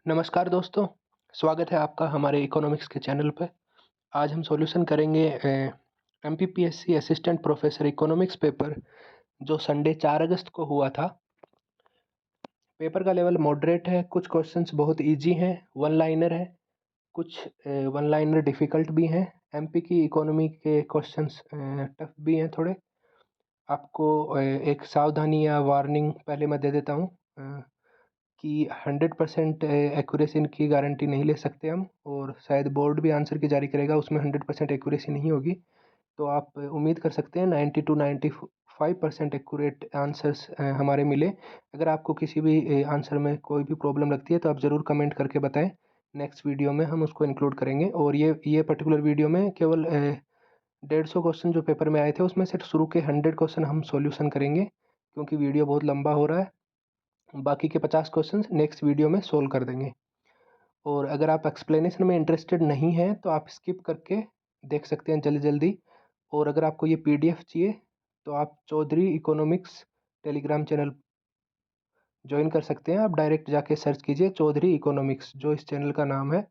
नमस्कार दोस्तों, स्वागत है आपका हमारे इकोनॉमिक्स के चैनल पे। आज हम सॉल्यूशन करेंगे MPPSC assistant professor economics paper जो संडे 4 अगस्त को हुआ था। पेपर का लेवल मॉडरेट है, कुछ क्वेश्चंस बहुत इजी हैं, वन लाइनर है, कुछ वन लाइनर डिफ़िकल्ट भी हैं। एमपी की इकोनॉमी के क्वेश्चंस टफ भी हैं थोड़े। आपको एक सावधानी या वार्निंग पहले मैं दे देता हूँ कि 100% एक्यूरेसी की गारंटी नहीं ले सकते हम, और शायद बोर्ड भी आंसर की जारी करेगा उसमें 100% एक्यूरेसी नहीं होगी। तो आप उम्मीद कर सकते हैं 90 टू 95% एक्यूरेट आंसर्स हमारे मिले। अगर आपको किसी भी आंसर में कोई भी प्रॉब्लम लगती है तो आप ज़रूर कमेंट करके बताएं। नेक्स्ट वीडियो में हम उसको इंक्लूड करेंगे। और ये पर्टिकुलर वीडियो में केवल 150 क्वेश्चन जो पेपर में आए थे उसमें से शुरू के 100 क्वेश्चन हम सॉल्यूशन करेंगे, क्योंकि वीडियो बहुत लंबा हो रहा है। बाकी के 50 क्वेश्चन नेक्स्ट वीडियो में सोल्व कर देंगे। और अगर आप एक्सप्लेनेशन में इंटरेस्टेड नहीं हैं तो आप स्किप करके देख सकते हैं जल्दी जल्दी। और अगर आपको ये पीडीएफ चाहिए तो आप Chaudhary economics Telegram channel join कर सकते हैं। आप डायरेक्ट जाके सर्च कीजिए चौधरी इकोनॉमिक्स, जो इस चैनल का नाम है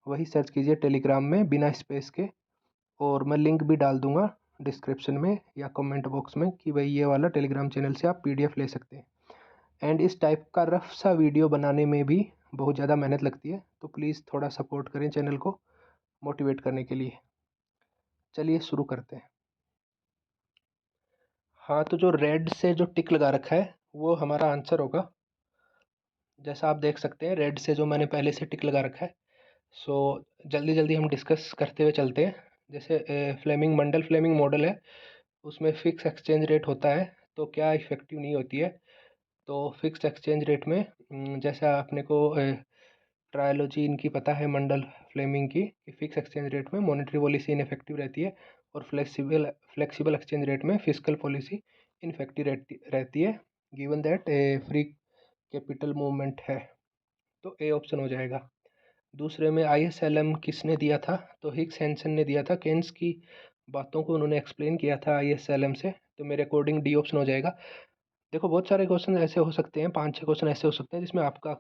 वही सर्च कीजिए टेलीग्राम में बिना स्पेस के। और मैं लिंक भी डाल दूंगा डिस्क्रिप्शन में या कमेंट बॉक्स में कि भाई ये वाला टेलीग्राम चैनल से आप पीडीएफ ले सकते हैं। एंड इस टाइप का रफ सा वीडियो बनाने में भी बहुत ज़्यादा मेहनत लगती है, तो प्लीज़ थोड़ा सपोर्ट करें चैनल को मोटिवेट करने के लिए। चलिए शुरू करते हैं। हाँ, तो जो रेड से जो टिक लगा रखा है वो हमारा आंसर होगा। जैसा आप देख सकते हैं रेड से जो मैंने पहले से टिक लगा रखा है। सो जल्दी जल्दी हम डिस्कस करते हुए चलते हैं। जैसे फ्लेमिंग मॉडल है, उसमें फ़िक्स एक्सचेंज रेट होता है तो क्या इफ़ेक्टिव नहीं होती है। तो फिक्स्ड एक्सचेंज रेट में जैसा आपने को ट्रायोलॉजी इनकी पता है, मंडल फ्लेमिंग की, कि फिक्स एक्सचेंज रेट में मॉनेटरी पॉलिसी इनफेक्टिव रहती है और फ्लेक्सिबल एक्सचेंज रेट में फिस्कल पॉलिसी इनफेक्टिव रहती है, given that free capital movement है। तो ए ऑप्शन हो जाएगा। दूसरे में आईएसएलएम किसने दिया था? तो हिक्स हैंसन ने दिया था। केन्स की बातों को उन्होंने एक्सप्लेन किया था आईएसएलएम से, तो मेरे अकॉर्डिंग डी ऑप्शन हो जाएगा। देखो बहुत सारे क्वेश्चन ऐसे हो सकते हैं, 5-6 क्वेश्चन ऐसे हो सकते हैं जिसमें आपका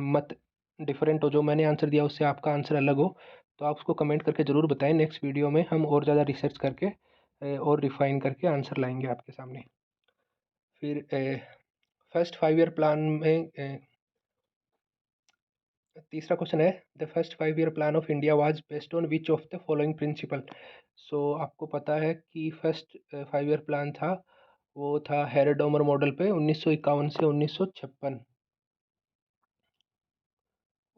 मत डिफरेंट हो, जो मैंने आंसर दिया उससे आपका आंसर अलग हो। तो आप उसको कमेंट करके ज़रूर बताएं। नेक्स्ट वीडियो में हम और ज़्यादा रिसर्च करके और रिफाइन करके आंसर लाएंगे आपके सामने। फिर फर्स्ट 5 ईयर प्लान में तीसरा क्वेश्चन है, the first 5 year plan of India was based on which of the following principle. So आपको पता है कि फर्स्ट 5 ईयर प्लान था वो था हेरोडोमर मॉडल पे 1951 से 1956।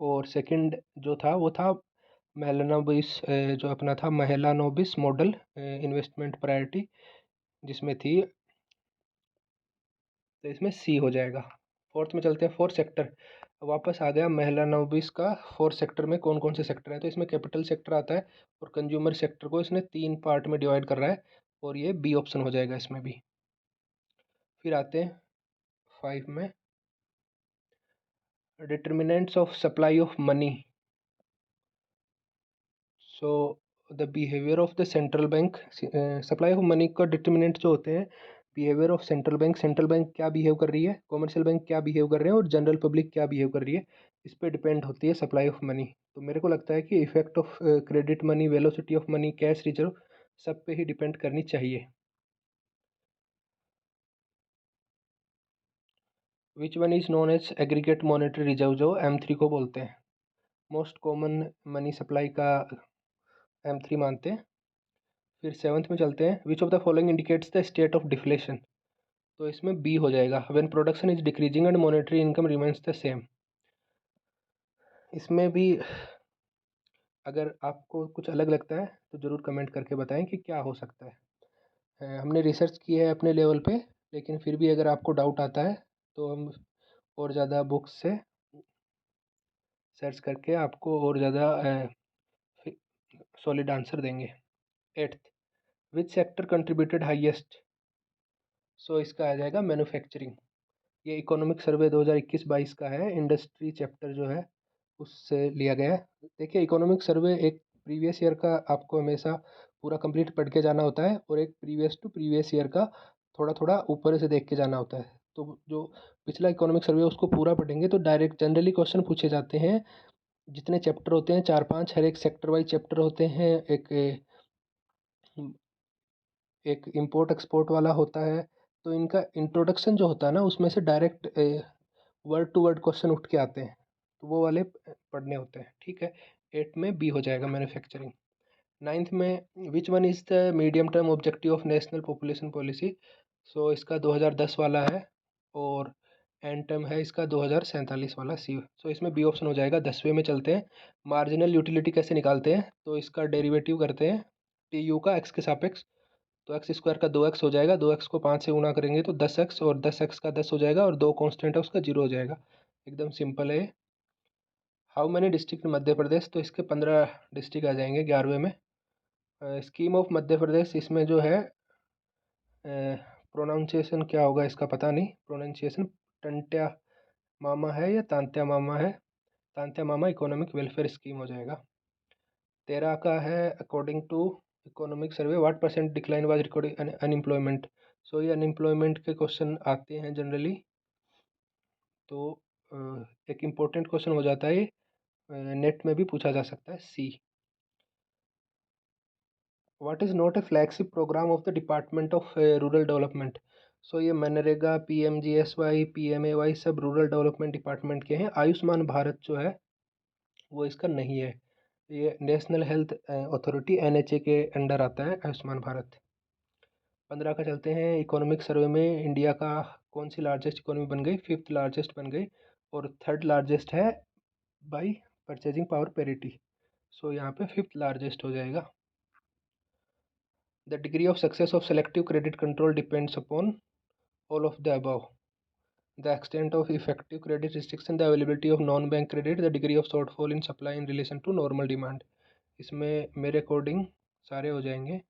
और सेकंड जो था वो था मेलानोबिस, जो अपना था मेलानोबिस मॉडल इन्वेस्टमेंट प्रायोरिटी, जिसमें थी, तो इसमें सी हो जाएगा। फोर्थ में चलते हैं, फोर्थ सेक्टर वापस आ गया मेलानोबिस का। फोर्थ सेक्टर में कौन कौन से सेक्टर हैं? तो इसमें कैपिटल सेक्टर आता है और कंज्यूमर सेक्टर को इसने 3 पार्ट में डिवाइड कर रहा है, और ये बी ऑप्शन हो जाएगा इसमें भी। फिर आते हैं 5 में, determinants of supply of money. So the behaviour of the central bank, supply of money का डिटर्मिनेंट जो होते हैं, बिहेवियर ऑफ सेंट्रल बैंक क्या बिहेव कर रही है, कॉमर्शियल बैंक क्या बिहेव कर रहे हैं और जनरल पब्लिक क्या बिहेव कर रही है, इस पर डिपेंड होती है सप्लाई ऑफ मनी। तो मेरे को लगता है कि effect of credit money, velocity of money, cash reserve, सब पे ही डिपेंड करनी चाहिए। Which one is known as aggregate monetary reserve, जो M3 को बोलते हैं। मोस्ट कॉमन मनी सप्लाई का M3 मानते हैं। फिर 7th में चलते हैं, विच of the following indicates the state of deflation. तो इसमें बी हो जाएगा, when production is decreasing and monetary income remains the same. इसमें भी अगर आपको कुछ अलग लगता है तो ज़रूर कमेंट करके बताएं कि क्या हो सकता है। हमने रिसर्च की है अपने लेवल पे, लेकिन फिर भी अगर आपको डाउट आता है तो हम और ज़्यादा बुक्स से सर्च करके आपको और ज़्यादा सॉलिड आंसर देंगे। 8th, which sector contributed highest. So इसका आ जाएगा मैन्युफैक्चरिंग। ये इकोनॉमिक सर्वे 2021-22 का है, इंडस्ट्री चैप्टर जो है उससे लिया गया है। देखिए इकोनॉमिक सर्वे एक प्रीवियस ईयर का आपको हमेशा पूरा कंप्लीट पढ़ के जाना होता है, और एक प्रीवियस टू प्रीवियस ईयर का थोड़ा थोड़ा ऊपर से देख के जाना होता है। तो जो पिछला इकोनॉमिक सर्वे उसको पूरा पढ़ेंगे तो डायरेक्ट जनरली क्वेश्चन पूछे जाते हैं। जितने चैप्टर होते हैं 4-5, हर एक सेक्टर वाइज चैप्टर होते हैं। एक इम्पोर्ट एक्सपोर्ट वाला होता है। तो इनका इंट्रोडक्शन जो होता है ना, उसमें से direct word to word question उठ के आते हैं, तो वो वाले पढ़ने होते हैं। ठीक है, 8 में बी हो जाएगा मैन्युफैक्चरिंग। 9th में which one is the medium term objective of national population policy. So इसका 2010 वाला है और एंड टर्म है इसका 2047 वाला सी। सो इसमें बी ऑप्शन हो जाएगा। 10वें में चलते हैं। मार्जिनल यूटिलिटी कैसे निकालते हैं, तो इसका डेरिवेटिव करते हैं टी यू का एक्स के सापेक्ष। तो एक्स स्क्वायर का 2x हो जाएगा, 2x को 5 से गुणा करेंगे तो 10x, और 10x का 10 हो जाएगा, और 2 कांस्टेंट है उसका 0 हो जाएगा। एकदम सिंपल है। हाउ मैनी डिस्ट्रिक्ट मध्य प्रदेश, तो इसके 15 डिस्ट्रिक्ट आ जाएंगे 11वें में। स्कीम ऑफ मध्य प्रदेश, इसमें जो है प्रोनाउंसिएशन क्या होगा इसका पता नहीं। प्रोनाउंसिएशन टंट्या मामा है या तांत्या मामा है। Tantya Mama economic welfare scheme हो जाएगा। 13 का है according to economic survey what percent decline was recording unemployment. So ये अनएम्प्लॉयमेंट के क्वेश्चन आते हैं जनरली। तो एक इम्पोर्टेंट क्वेश्चन हो जाता है ये, नेट में भी पूछा जा सकता है। C, what is not a flagship program of the department of rural development. So ये मनरेगा, PMGSY, PMAY सब रूरल डेवलपमेंट डिपार्टमेंट के हैं। आयुष्मान भारत जो है वो इसका नहीं है। ये नेशनल हेल्थ अथॉरिटी NHA के अंडर आता है आयुष्मान भारत। 15 का चलते हैं। इकोनॉमिक सर्वे में इंडिया का कौन सी लार्जेस्ट इकोनॉमी बन गई, 5th लार्जेस्ट बन गई, और 3rd लार्जेस्ट है by purchasing power parity. So यहाँ पे 5th लार्जेस्ट हो जाएगा। The degree of success of selective credit control depends upon all of the above. The extent of effective credit restriction, the availability of non bank credit, the degree of shortfall in supply in relation to normal demand. इसमें मेरे according सारे हो जाएंगे।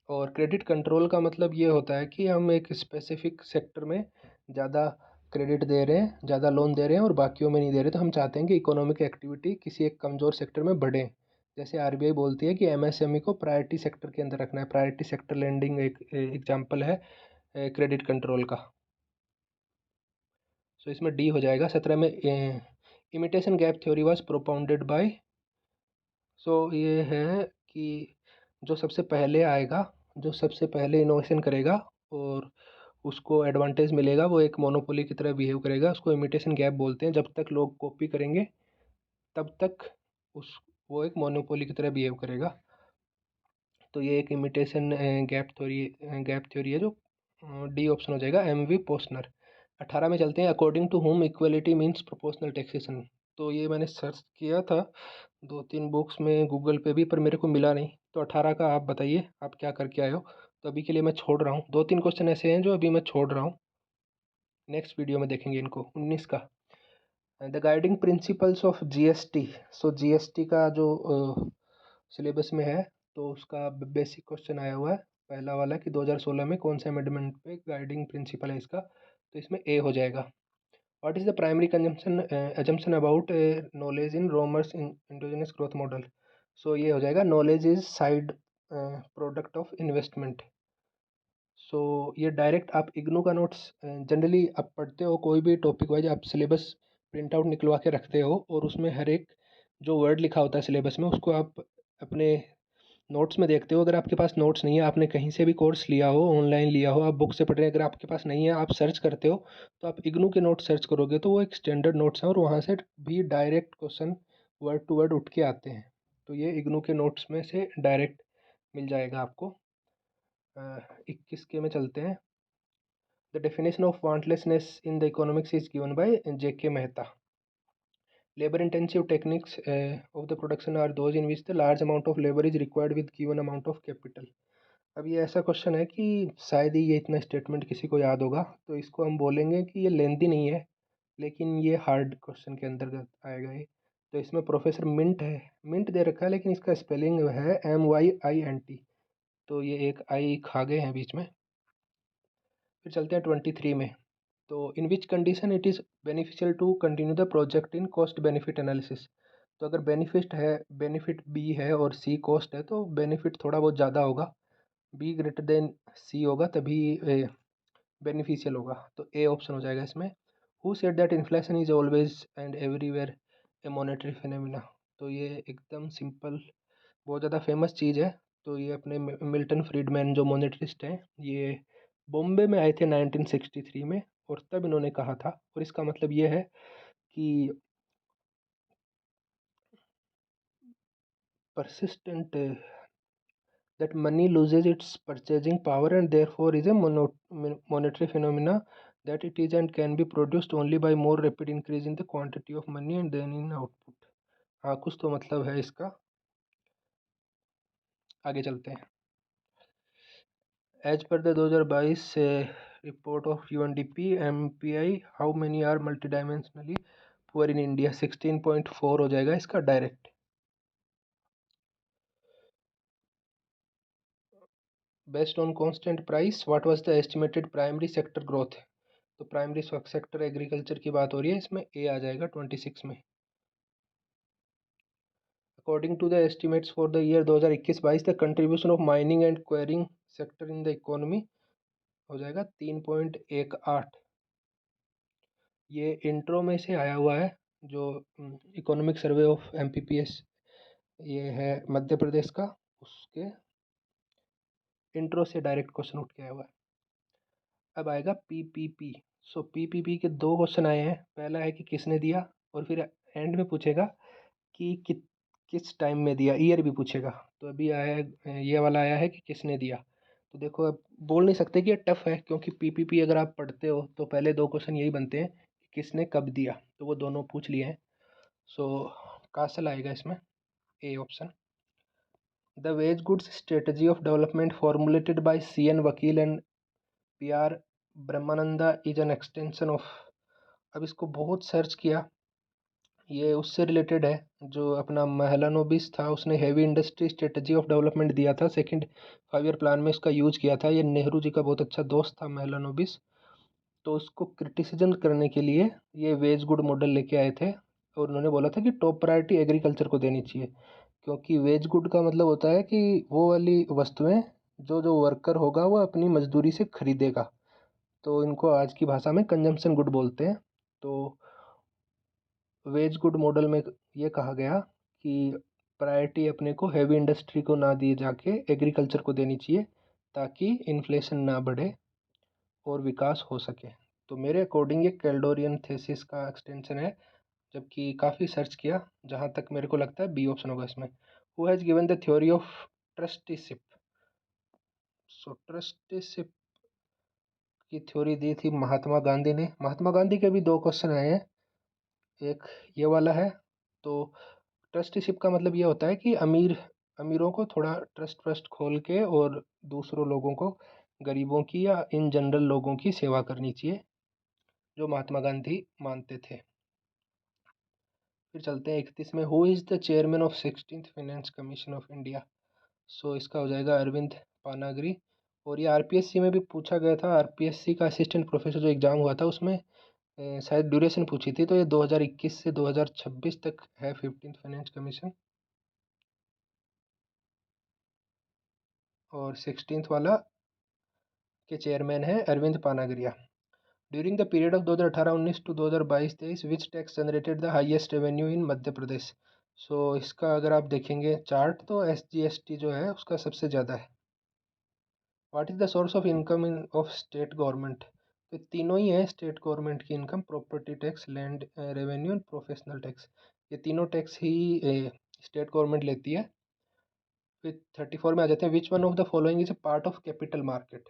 और credit control का मतलब ये होता है कि हम एक स्पेसिफिक सेक्टर में ज़्यादा क्रेडिट दे रहे हैं, ज़्यादा लोन दे रहे हैं और बाकियों में नहीं दे रहे। तो हम चाहते हैं कि इकोनॉमिक एक्टिविटी किसी एक कमज़ोर सेक्टर में बढ़े। जैसे RBI बोलती है कि MSME को प्रायोरिटी सेक्टर के अंदर रखना है। प्रायोरिटी सेक्टर लेंडिंग एक एग्जाम्पल है क्रेडिट कंट्रोल का। सो इसमें डी हो जाएगा। 17 में imitation gap theory was propounded by. So ये है कि जो सबसे पहले आएगा, जो सबसे पहले इनोवेशन करेगा और उसको एडवांटेज मिलेगा, वो एक मोनोपोली की तरह बिहेव करेगा। उसको इमिटेशन गैप बोलते हैं। जब तक लोग कॉपी करेंगे तब तक उस वो एक मोनोपोली की तरह बिहेव करेगा। तो ये एक इमिटेशन गैप थ्योरी है, जो डी ऑप्शन हो जाएगा। MV पोस्टनर। 18 में चलते हैं। According to home equality means proportional taxation. तो ये मैंने सर्च किया था 2-3 बुक्स में, गूगल पे भी, पर मेरे को मिला नहीं। तो 18 का आप बताइए, आप क्या करके आए हो। तो अभी के लिए मैं छोड़ रहा हूँ। 2-3 क्वेश्चन ऐसे हैं जो अभी मैं छोड़ रहा हूँ, नेक्स्ट वीडियो में देखेंगे इनको। 19 का the guiding principles of GST। So GST का जो सिलेबस में है, तो उसका बेसिक क्वेश्चन आया हुआ है पहला वाला कि 2016 में कौन से अमेंडमेंट पे गाइडिंग प्रिंसिपल है इसका। तो इसमें ए हो जाएगा। What is the primary consumption assumption about knowledge in Romer's in endogenous growth model. So ये हो जाएगा knowledge is side product of investment. So ये डायरेक्ट आप इग्नू का नोट्स जनरली आप पढ़ते हो, कोई भी टॉपिक वाइज आप सिलेबस प्रिंट आउट निकलवा के रखते हो, और उसमें हर एक जो वर्ड लिखा होता है सिलेबस में उसको आप अपने नोट्स में देखते हो। अगर आपके पास नोट्स नहीं है, आपने कहीं से भी कोर्स लिया हो, ऑनलाइन लिया हो, आप बुक से पढ़ रहे हैं, अगर आपके पास नहीं है, आप सर्च करते हो, तो आप इग्नू के नोट्स सर्च करोगे तो वो एक स्टैंडर्ड नोट्स हैं और वहाँ से भी direct question word to word उठ के आते हैं। तो ये इग्नू के नोट्स में से डायरेक्ट मिल जाएगा आपको। 21 के में चलते हैं। The definition of wantlessness in the economics is given by JK Mehta. Labor intensive techniques of the production are those in which the large amount of labor is required with given amount of capital। अब ये ऐसा question है कि शायद ही ये इतना statement किसी को याद होगा, तो इसको हम बोलेंगे कि ये लेंथी नहीं है, लेकिन ये हार्ड क्वेश्चन के अंतर्गत आएगा ये। तो इसमें प्रोफेसर मिंट है, मिंट दे रखा है लेकिन इसका स्पेलिंग है MYINT। तो ये एक आई खा गए हैं बीच में। फिर चलते हैं 23 में। तो in which condition it is beneficial to continue the project in cost benefit analysis. तो अगर बेनिफिट बी है और सी कॉस्ट है, तो बेनिफिट थोड़ा बहुत ज़्यादा होगा, बी ग्रेटर देन सी होगा, तभी बेनिफिशियल होगा, तो ए ऑप्शन हो जाएगा इसमें। Who said that inflation is always and everywhere A monetary phenomena. तो ये एकदम सिंपल, बहुत ज़्यादा फेमस चीज़ है। तो ये अपने मिल्टन फ्रीडमैन जो मोनेटरिस्ट हैं, ये बॉम्बे में आए थे 1963 में, और तब इन्होंने कहा था। और इसका मतलब ये है कि persistent that money loses its purchasing power and therefore is a monetary phenomena, that it is and can be produced only by more rapid increase in the quantity of money and then in output। हाँ, कुछ तो मतलब है इसका। आगे चलते हैं। As पर the 2022 report of UNDP MPI, how many are multidimensionally poor in India. 16.4 हो जाएगा इसका direct. Based on constant price what was the estimated primary sector growth. तो प्राइमरी सेक्टर एग्रीकल्चर की बात हो रही है, इसमें ए आ जाएगा 26 में। According to the estimates for the year 2021-22 the contribution of mining and quarrying sector in the economy हो जाएगा 3.18। ये इंट्रो में से आया हुआ है, जो इकोनॉमिक सर्वे ऑफ एमपीपीएस ये है मध्य प्रदेश का, उसके इंट्रो से डायरेक्ट क्वेश्चन उठ के आया हुआ है। अब आएगा पीपीपी। सो पीपीपी के दो क्वेश्चन आए हैं। पहला है कि किसने दिया, और फिर एंड में पूछेगा कि किस टाइम में दिया, ईयर भी पूछेगा। तो अभी आया है, ये वाला आया है कि किसने दिया। तो देखो, अब बोल नहीं सकते कि ये टफ है, क्योंकि पीपीपी अगर आप पढ़ते हो तो पहले दो क्वेश्चन यही बनते हैं कि किसने कब दिया, तो वो दोनों पूछ लिए हैं। सो कासल आएगा इसमें, A option. The wage goods strategy of development formulated by C N Vakil and P R Brahmananda is an extension of. अब इसको बहुत सर्च किया, ये उससे रिलेटेड है जो अपना महलानोबिस था, उसने heavy industry strategy of development दिया था, सेकंड 5 ईयर प्लान में इसका यूज किया था। ये नेहरू जी का बहुत अच्छा दोस्त था महलानोबिस। तो उसको क्रिटिसिज्म करने के लिए ये वेज गुड मॉडल लेके आए थे, और उन्होंने बोला था कि टॉप प्रायोरिटी एग्रीकल्चर को देनी चाहिए, क्योंकि वेज गुड का मतलब होता है कि वो वाली वस्तुएं जो जो वर्कर होगा वो अपनी मजदूरी से खरीदेगा। तो इनको आज की भाषा में कंजम्पशन गुड बोलते हैं। तो वेज गुड मॉडल में ये कहा गया कि प्रायोरिटी अपने को हैवी इंडस्ट्री को ना दी जाके एग्रीकल्चर को देनी चाहिए, ताकि इन्फ्लेशन ना बढ़े और विकास हो सके। तो मेरे अकॉर्डिंग ये कैल्डोरियन थेसिस का एक्सटेंशन है, जबकि काफ़ी सर्च किया, जहाँ तक मेरे को लगता है बी ऑप्शन होगा इसमें। Who has given the theory of trusteeship. So trusteeship की थ्योरी दी थी महात्मा गांधी ने। महात्मा गांधी के भी दो क्वेश्चन आए हैं, एक ये वाला है। तो ट्रस्टीशिप का मतलब ये होता है कि अमीरों को थोड़ा ट्रस्ट खोल के और दूसरों लोगों को, गरीबों की या इन जनरल लोगों की सेवा करनी चाहिए, जो महात्मा गांधी मानते थे। फिर चलते हैं 31 में। Who is the chairman of 16th finance commission of India. So इसका हो जाएगा अरविंद पानागरी। और ये आरपीएससी में भी पूछा गया था। आरपीएससी का असिस्टेंट प्रोफेसर जो एग्ज़ाम हुआ था, उसमें शायद ड्यूरेशन पूछी थी। तो ये 2021 से 2026 तक है 15th फाइनेंस कमीशन। और 16th वाला के चेयरमैन है Arvind Panagariya. During the period of 2018-19 to 2022-23 which tax generated the highest revenue in Madhya Pradesh. So इसका अगर आप देखेंगे चार्ट, तो एसजीएसटी जो है उसका सबसे ज़्यादा है। What is the source of income in of state government. तो तीनों ही है स्टेट गवर्नमेंट की income, property tax, land revenue and professional tax. ये तीनों टैक्स ही स्टेट गवर्नमेंट लेती है। फिर 34 में आ जाते हैं। Which one of the following is a part of capital market.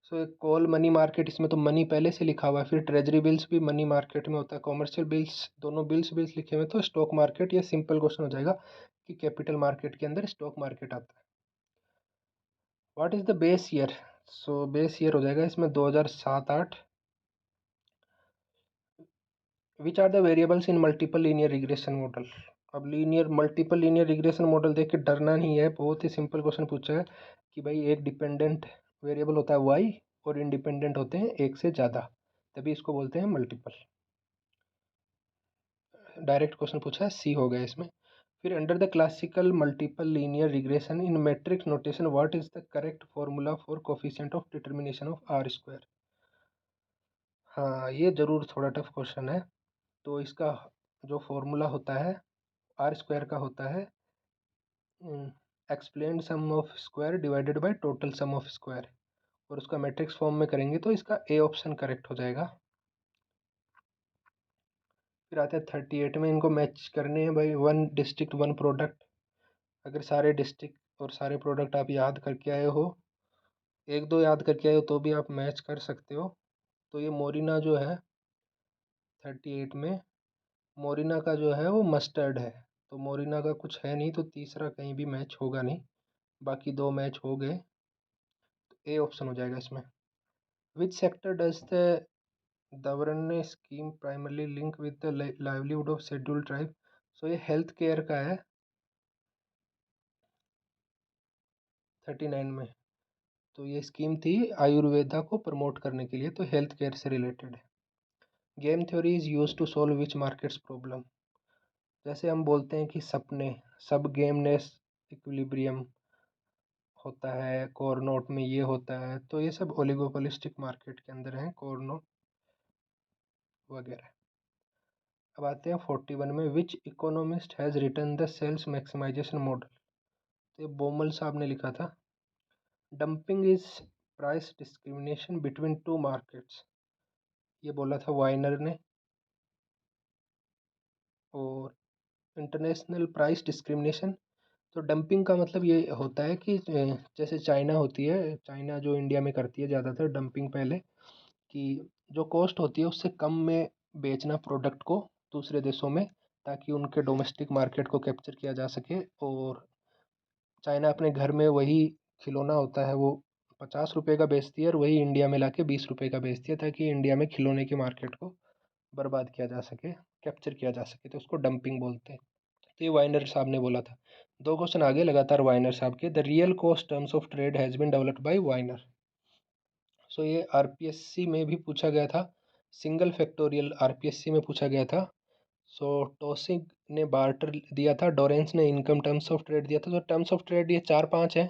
So एक कॉल मनी मार्केट, इसमें तो मनी पहले से लिखा हुआ है। फिर ट्रेजरी बिल्स भी मनी मार्केट में होता है, कॉमर्शियल बिल्स, दोनों बिल्स लिखे हुए, तो स्टॉक मार्केट। ये सिंपल क्वेश्चन हो जाएगा कि कैपिटल मार्केट के अंदर स्टॉक मार्केट आता है। What is the base year. So base year हो जाएगा इसमें 2007-8। Which are the variables in multiple linear regression model. अब मल्टीपल लीनियर रिग्रेशन मॉडल देख के डरना नहीं है, बहुत ही सिंपल क्वेश्चन पूछा है कि भाई एक डिपेंडेंट वेरिएबल होता है वाई, और इंडिपेंडेंट होते हैं एक से ज़्यादा, तभी इसको बोलते हैं मल्टीपल। डायरेक्ट क्वेश्चन पूछा है, सी हो गया इसमें। फिर under the classical multiple linear regression in matrix notation what is the correct formula for coefficient of determination of R square. हाँ, ये ज़रूर थोड़ा टफ क्वेश्चन है। तो इसका जो फॉर्मूला होता है आर स्क्वायर का होता है explained sum of square divided by total sum of square, और उसका मैट्रिक्स फॉर्म में करेंगे तो इसका ए ऑप्शन करेक्ट हो जाएगा। फिर आते हैं 38 में, इनको मैच करने हैं भाई, वन डिस्ट्रिक्ट वन प्रोडक्ट। अगर सारे डिस्ट्रिक्ट और सारे प्रोडक्ट आप याद करके आए हो, एक दो याद करके आए हो तो भी आप मैच कर सकते हो। तो ये मोरिना जो है 38 में, मोरिना का जो है वो मस्टर्ड है, तो मोरिना का कुछ है नहीं, तो तीसरा कहीं भी मैच होगा नहीं, बाकी दो मैच हो गए, तो ए ऑप्शन हो जाएगा इसमें। विच सेक्टर डज द दवरने scheme primarily link with the livelihood of scheduled tribe? So ये हेल्थ केयर का है 39 में। तो ये स्कीम थी आयुर्वेदा को प्रमोट करने के लिए, तो हेल्थ केयर से रिलेटेड है। Game theory is use to solve which markets problem? जैसे हम बोलते हैं कि सपने, सब गेमनेस इक्विलिब्रियम होता है, कोरनोट में ये होता है, तो ये सब ओलिगोपोलिस्टिक मार्केट के अंदर हैं, कोरनोट वगैरह। अब आते हैं 41 में, which economist has written the sales maximization model? तो ये बोमल साहब ने लिखा था। Dumping is price discrimination between two markets, ये बोला था वाइनर ने। और इंटरनेशनल प्राइस डिस्क्रिमिनेशन, तो डंपिंग का मतलब ये होता है कि जैसे चाइना होती है, चाइना जो इंडिया में करती है ज़्यादातर डंपिंग पहले, कि जो कॉस्ट होती है उससे कम में बेचना प्रोडक्ट को दूसरे देशों में, ताकि उनके डोमेस्टिक मार्केट को कैप्चर किया जा सके। और चाइना अपने घर में वही खिलौना होता है वो 50 रुपये का बेचती है, और वही इंडिया में लाके 20 रुपये का बेचती है, ताकि इंडिया में खिलौने की मार्केट को बर्बाद किया जा सके, कैप्चर किया जा सके, तो उसको डंपिंग बोलते हैं। तो ये वाइनर साहब ने बोला था। दो क्वेश्चन आगे लगातार वाइनर साहब के, the real cost terms of trade has been developed by Viner. So ये आरपीएससी में भी पूछा गया था, सिंगल फैक्टोरियल आरपीएससी में पूछा गया था। सो टॉसिग ने बार्टर दिया था, डोरेंस ने इनकम टर्म्स ऑफ ट्रेड दिया था। तो टर्म्स ऑफ ट्रेड ये चार पांच हैं,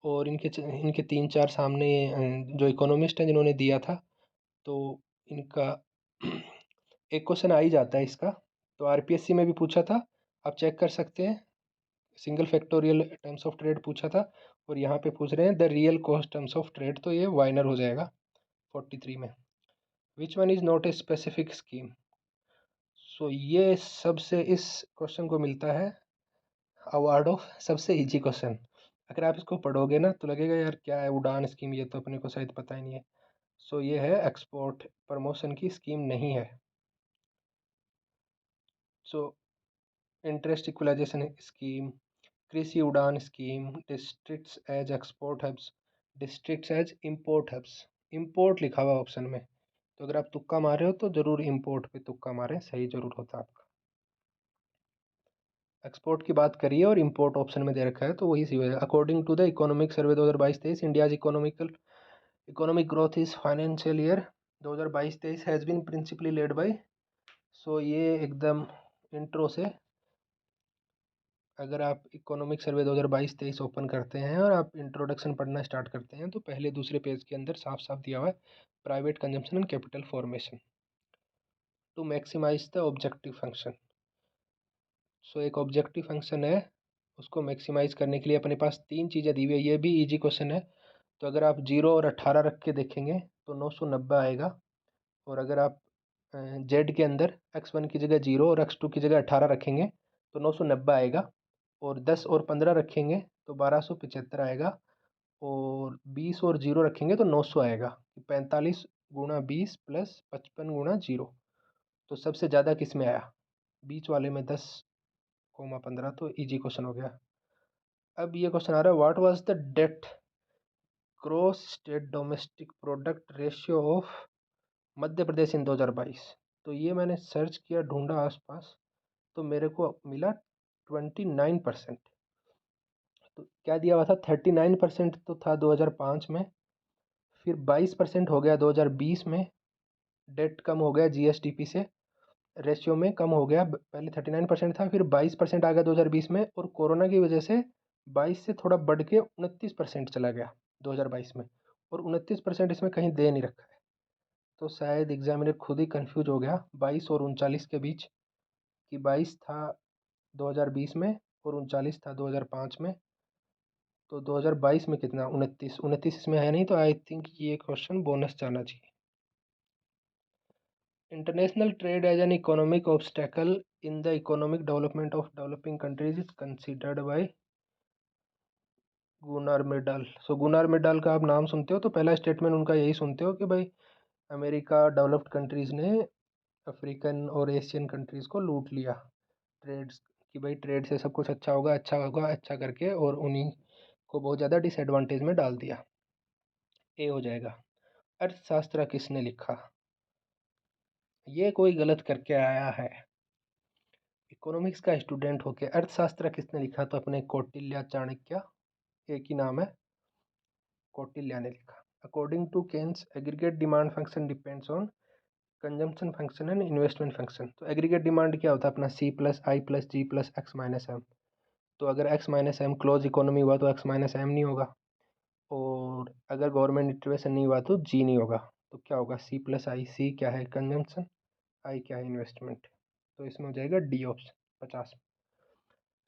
और इनके तीन चार सामने जो इकोनॉमिस्ट हैं जिन्होंने दिया था, तो इनका एक क्वेश्चन आ ही जाता है इसका। तो आरपीएससी में भी पूछा था, आप चेक कर सकते हैं, single factorial terms of trade पूछा था, और यहाँ पे पूछ रहे हैं the real cost terms of trade, तो ये वाइनर हो जाएगा 43 में। Which one is not a specific scheme? So ये सबसे इस क्वेश्चन को मिलता है अवार्ड ऑफ सबसे इजी क्वेश्चन। अगर आप इसको पढ़ोगे ना तो लगेगा यार क्या है उड़ान स्कीम, ये तो अपने को शायद पता ही नहीं है। सो ये है एक्सपोर्ट प्रमोशन की स्कीम नहीं है। So interest equalisation scheme, Krishi Udan scheme, districts as export hubs, districts as import hubs. Import लिखा हुआ ऑप्शन में, तो अगर आप तुक्का मारे हो तो ज़रूर इम्पोर्ट पे तुक्का मारें, सही ज़रूर होता आपका। एक्सपोर्ट की बात करिए और इंपोर्ट ऑप्शन में दे रखा है, तो वही सी है। According to the economic survey 2022-23, India's economic growth is financial year 2022-23 has been principally led by. So ये एकदम इंट्रो से, अगर आप इकोनॉमिक सर्वे 2022-23 ओपन करते हैं और आप इंट्रोडक्शन पढ़ना स्टार्ट करते हैं, तो पहले दूसरे पेज के अंदर साफ साफ दिया हुआ है private consumption and capital formation to maximize the objective function. So एक ऑब्जेक्टिव फंक्शन है, उसको मैक्सिमाइज करने के लिए अपने पास तीन चीज़ें दी हुई है। ये भी इजी क्वेश्चन है। तो अगर आप 0 और 18 रख के देखेंगे तो 990 आएगा। और अगर आप जेड के अंदर x1 की जगह 0 और x2 की जगह 18 रखेंगे तो 990 आएगा। और 10 और 15 रखेंगे तो 1275 आएगा। और 20 और 0 रखेंगे तो 900 आएगा। 45 गुणा 20 प्लस 55 गुणा 0। तो सबसे ज़्यादा किस में आया? बीच वाले में 10,15। तो इजी क्वेश्चन हो गया। अब ये क्वेश्चन आ रहा है, what was the debt gross state domestic product ratio of Madhya Pradesh in 2022? तो ये मैंने सर्च किया, ढूंढा आसपास, तो मेरे को मिला 29%। तो क्या दिया हुआ था? 39% तो था 2005 में, फिर 22% हो गया 2020 में, डेट कम हो गया जीएसडीपी से, रेशियो में कम हो गया, पहले 39% था, फिर 22% आ गया 2020 में, और कोरोना की वजह से 22 से थोड़ा बढ़ के 29% चला गया 2022 में। और 29% इसमें कहीं दे नहीं रखा है। तो शायद एग्जामिनर खुद ही कंफ्यूज हो गया 22 और 39 के बीच, कि 22 था 2020 में और 39 था 2005 में। तो 2022 में कितना, 29, 29 इसमें है नहीं, तो आई थिंक ये क्वेश्चन बोनस जाना चाहिए। International trade as an economic obstacle in the economic development of developing countries is considered by Gunnar Myrdal. So Gunnar Myrdal का आप नाम सुनते हो तो पहला स्टेटमेंट उनका यही सुनते हो कि भाई अमेरिका डेवलप्ड कंट्रीज़ ने अफ्रीकन और एशियन कंट्रीज़ को लूट लिया ट्रेड्स, कि भाई ट्रेड से सब कुछ अच्छा होगा अच्छा होगा अच्छा करके, और उन्हीं को बहुत ज़्यादा डिसएडवांटेज में डाल दिया। ए हो जाएगा। अर्थशास्त्र किसने लिखा? ये कोई गलत करके आया है। इकोनॉमिक्स का स्टूडेंट होके अर्थशास्त्र किसने लिखा? तो अपने कौटिल्य चाणक्य, एक ही नाम है, कौटिल्य ने लिखा। According to Keynes aggregate demand function depends on consumption function and investment function. तो एग्रीगेट डिमांड क्या होता है? अपना C plus I plus G plus X minus M. तो अगर X minus M close economy हुआ तो एक्स माइनस एम नहीं होगा, और अगर गवर्नमेंट इंटरवेंशन नहीं हुआ तो जी नहीं होगा। तो क्या होगा? सी प्लस आई। सी क्या है? कंजम्पशन। आई क्या है? इन्वेस्टमेंट। तो इसमें हो जाएगा D option 50।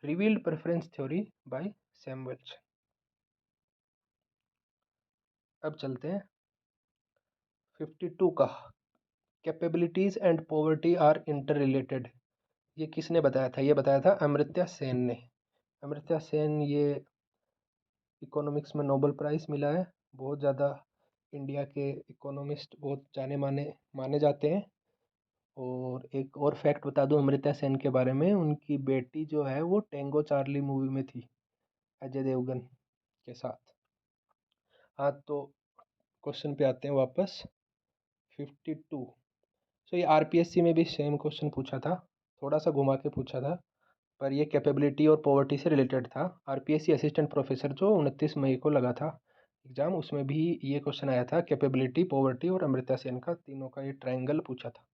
Revealed preference theory by Samuels. अब चलते हैं 52 का। Capabilities and poverty are inter related. ये किसने बताया था? ये बताया था अमर्त्य सेन ने। अमर्त्य सेन, ये इकोनॉमिक्स में नोबेल प्राइज़ मिला है, बहुत ज़्यादा इंडिया के इकोनॉमिस्ट बहुत जाने माने माने जाते हैं। और एक और फैक्ट बता दूं अमृता सेन के बारे में, उनकी बेटी जो है वो टेंगो चार्ली मूवी में थी अजय देवगन के साथ। हाँ, तो क्वेश्चन पे आते हैं वापस। 52। सो ये आरपीएससी में भी सेम क्वेश्चन पूछा था, थोड़ा सा घुमा के पूछा था, पर ये कैपेबिलिटी और पॉवर्टी से रिलेटेड था। आरपीएससी असिस्टेंट प्रोफेसर जो 29 मई को लगा था एग्ज़ाम, उसमें भी ये क्वेश्चन आया था। कैपेबिलिटी, पॉवर्टी और अमृता सेन का तीनों का ये ट्रायंगल पूछा था।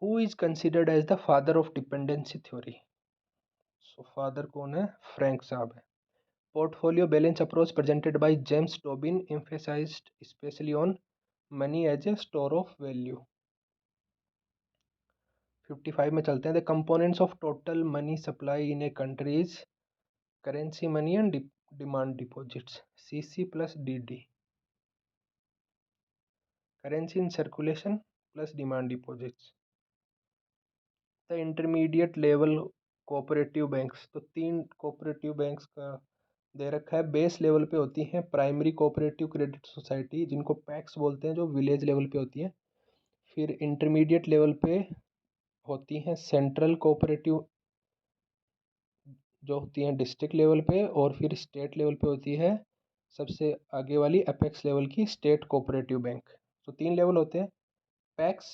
Who is considered as the father of dependency theory? So father कौन है? फ्रैंक साहब है। Portfolio balance approach presented by James Tobin emphasized specially on money as a store of value. 55 में चलते हैं। The components of total money supply in a country is currency, money and demand deposits. CC plus DD. Currency in circulation plus demand deposits. The intermediate level cooperative banks. तो तीन cooperative banks का दे रखा है। Base level पे होती हैं primary cooperative credit society, जिनको PACS बोलते हैं, जो विलेज लेवल पे होती हैं। फिर इंटरमीडिएट लेवल पे होती हैं सेंट्रल कोऑपरेटिव, जो होती हैं डिस्ट्रिक्ट लेवल पे। और फिर स्टेट लेवल पे होती है सबसे आगे वाली अपेक्स लेवल की स्टेट कोऑपरेटिव बैंक। तो तीन लेवल होते हैं, PACS,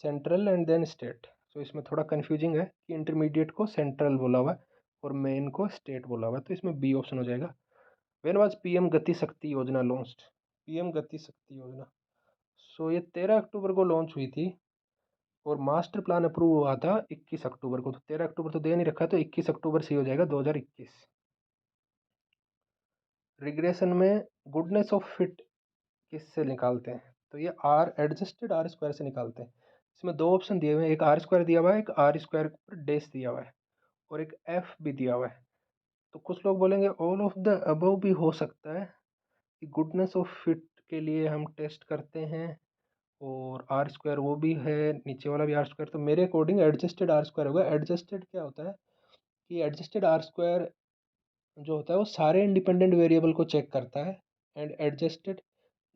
central and then state. तो इसमें थोड़ा कन्फ्यूजिंग है कि इंटरमीडिएट को सेंट्रल बोला हुआ है और मेन को स्टेट बोला हुआ है, तो इसमें बी ऑप्शन हो जाएगा। वेन वाज पीएम गति शक्ति योजना लॉन्च्ड? पीएम गति शक्ति योजना, सो ये 13 अक्टूबर को लॉन्च हुई थी, और मास्टर प्लान अप्रूव हुआ था 21 अक्टूबर को। तो 13 अक्टूबर तो दे नहीं रखा, तो 21 अक्टूबर से हो जाएगा 2021। रिग्रेशन में गुडनेस ऑफ फिट किससे निकालते हैं? तो ये आर एडजस्टेड आर स्क्वायर से निकालते हैं। इसमें दो ऑप्शन दिए हुए हैं, एक आर स्क्वायर दिया हुआ है, एक आर स्क्वायर पर डेस दिया हुआ है, और एक एफ भी दिया हुआ है। तो कुछ लोग बोलेंगे ऑल ऑफ द अबव भी हो सकता है, कि गुडनेस ऑफ फिट के लिए हम टेस्ट करते हैं, और आर स्क्वायर वो भी है, नीचे वाला भी आर स्क्वायर। तो मेरे अकॉर्डिंग एडजस्टेड आर स्क्वायर होगा। एडजस्टेड क्या होता है कि एडजस्टेड आर स्क्वायर जो होता है वो सारे इंडिपेंडेंट वेरिएबल को चेक करता है, एंड एडजस्टेड,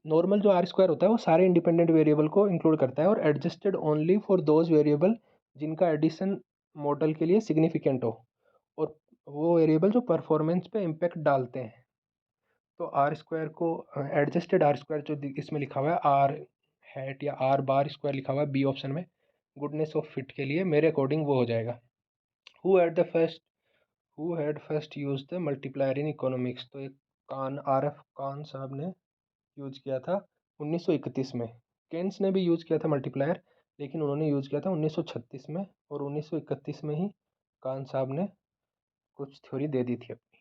नॉर्मल जो आर स्क्वायर होता है वो सारे इंडिपेंडेंट वेरिएबल को इंक्लूड करता है, और adjusted only for those variable जिनका एडिशन मॉडल के लिए सिग्निफिकेंट हो, और वो वेरिएबल जो परफॉर्मेंस पे इम्पेक्ट डालते हैं। तो आर स्क्वायर को एडजस्टेड आर स्क्वायर जो इसमें लिखा हुआ है आर हैट या आर बार स्क्वायर लिखा हुआ है बी ऑप्शन में, गुडनेस ऑफ फिट के लिए मेरे अकॉर्डिंग वो हो जाएगा। Who at the first who had first use the multiplier in economics? तो एक कान, आर एफ कान साहब ने यूज किया था 1931 में। केन्स ने भी यूज किया था मल्टीप्लायर, लेकिन उन्होंने यूज किया था 1936 में, और 1931 में ही कान साहब ने कुछ थ्योरी दे दी थी अपनी।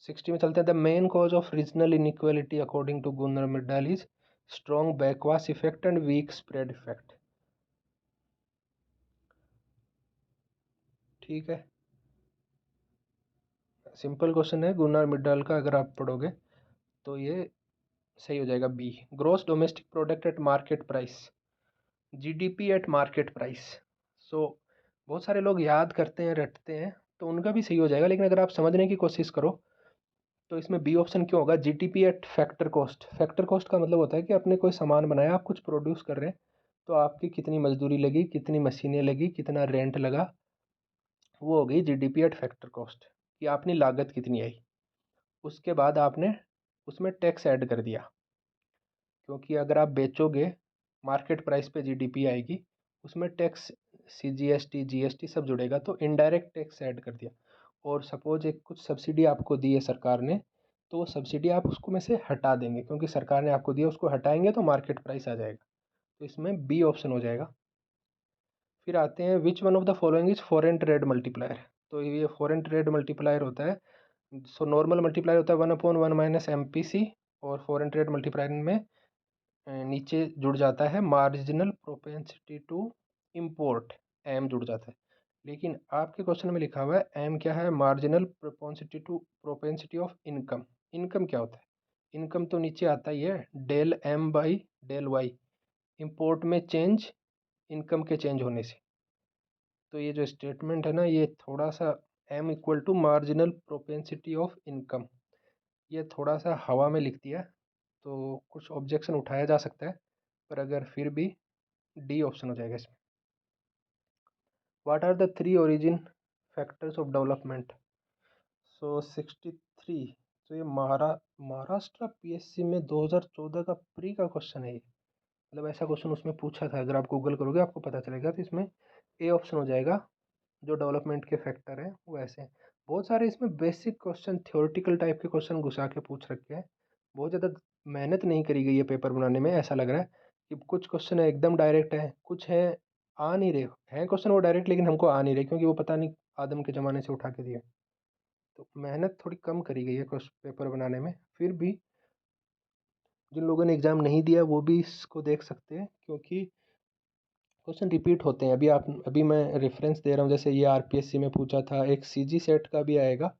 60 में चलते हैं। The main cause of regional inequality according to Gunnar Myrdal is strong backwash effect and weak spread effect. ठीक है, सिंपल क्वेश्चन है गुनर मिडाल का, अगर आप पढ़ोगे तो ये सही हो जाएगा B. Gross domestic product at market price, GDP at market price. So बहुत सारे लोग याद करते हैं, रटते हैं, तो उनका भी सही हो जाएगा, लेकिन अगर आप समझने की कोशिश करो तो इसमें बी ऑप्शन क्यों होगा? GTP eight factor cost. Factor cost का मतलब होता है कि आपने कोई सामान बनाया, आप कुछ प्रोड्यूस कर रहे हैं, तो आपकी कितनी मजदूरी लगी, कितनी मशीनें लगी, कितना रेंट लगा, वो हो गई जीडीपी एट फैक्टर कॉस्ट, कि आपने लागत कितनी आई। उसके बाद आपने उसमें टैक्स ऐड कर दिया, क्योंकि अगर आप बेचोगे मार्केट प्राइस पे जीडीपी आएगी, उसमें टैक्स सीजीएसटी जीएसटी सब जुड़ेगा, तो इनडायरेक्ट टैक्स ऐड कर दिया। और सपोज एक कुछ सब्सिडी आपको दी है सरकार ने, तो वो सब्सिडी आप उसको में से हटा देंगे, क्योंकि सरकार ने आपको दिया, उसको हटाएंगे तो मार्केट प्राइस आ जाएगा। तो इसमें बी ऑप्शन हो जाएगा। फिर आते हैं, which one of the following is foreign trade multiplier. तो ये फॉरेन ट्रेड मल्टीप्लायर होता है। सो नॉर्मल मल्टीप्लायर होता है 1/1 माइनस MPC, और फॉरेन ट्रेड मल्टीप्लायर में नीचे जुड़ जाता है marginal propensity to import, M जुड़ जाता है। लेकिन आपके क्वेश्चन में लिखा हुआ है एम क्या है? Marginal propensity of income. Income क्या होता है? इनकम तो नीचे आता ही है, del M by del Y, import में चेंज इनकम के चेंज होने से। तो ये जो स्टेटमेंट है ना, ये थोड़ा सा M equal to marginal propensity of income, ये थोड़ा सा हवा में लिख दिया, तो कुछ ऑब्जेक्शन उठाया जा सकता है, पर अगर फिर भी डी ऑप्शन हो जाएगा इसमें। What are the 3 origin factors of development? So 63। तो ये महाराष्ट्र पीएससी में 2014 का प्री का क्वेश्चन है ये, मतलब ऐसा क्वेश्चन उसमें पूछा था, अगर आप गूगल करोगे आपको पता चलेगा। तो इसमें ए ऑप्शन हो जाएगा, जो डेवलपमेंट के फैक्टर हैं वो ऐसे हैं। बहुत सारे इसमें बेसिक क्वेश्चन, थ्योरेटिकल टाइप के क्वेश्चन घुसा के पूछ रखे हैं, बहुत ज़्यादा मेहनत नहीं करी गई है पेपर बनाने में, ऐसा लग रहा है कि कुछ क्वेश्चन है एकदम डायरेक्ट है, कुछ है आ नहीं रहे हैं क्वेश्चन वो डायरेक्ट, लेकिन हमको आ नहीं रहे क्योंकि वो पता नहीं आदम के ज़माने से उठा के दिए। तो मेहनत थोड़ी कम करी गई है क्वेश्चन पेपर बनाने में। फिर भी जिन लोगों ने एग्ज़ाम नहीं दिया वो भी इसको देख सकते हैं, क्योंकि क्वेश्चन रिपीट होते हैं। अभी मैं रेफरेंस दे रहा हूँ, जैसे ये आरपीएससी में पूछा था, एक सीजी सेट का भी आएगा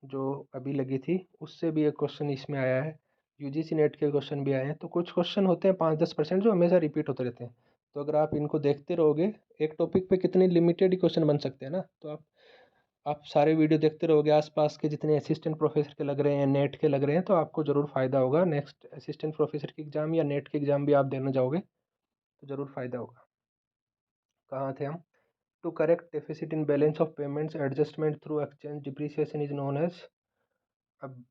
जो अभी लगी थी, उससे भी एक क्वेश्चन इसमें आया है, यूजीसी नेट के क्वेश्चन भी आए हैं। तो कुछ क्वेश्चन होते हैं 5-10% जो हमेशा रिपीट होते रहते हैं। तो अगर आप इनको देखते रहोगे, एक टॉपिक पे कितने लिमिटेड ही क्वेश्चन बन सकते हैं ना, तो आप सारे वीडियो देखते रहोगे, आसपास के जितने असिस्टेंट प्रोफेसर के लग रहे हैं, नेट के लग रहे हैं, तो आपको ज़रूर फ़ायदा होगा। नेक्स्ट असिस्टेंट प्रोफेसर की एग्ज़ाम या नेट की एग्ज़ाम भी आप देने जाओगे तो ज़रूर फ़ायदा होगा। कहाँ थे हम? To correct deficit in balance of payments adjustment through exchange depreciation is known as. अब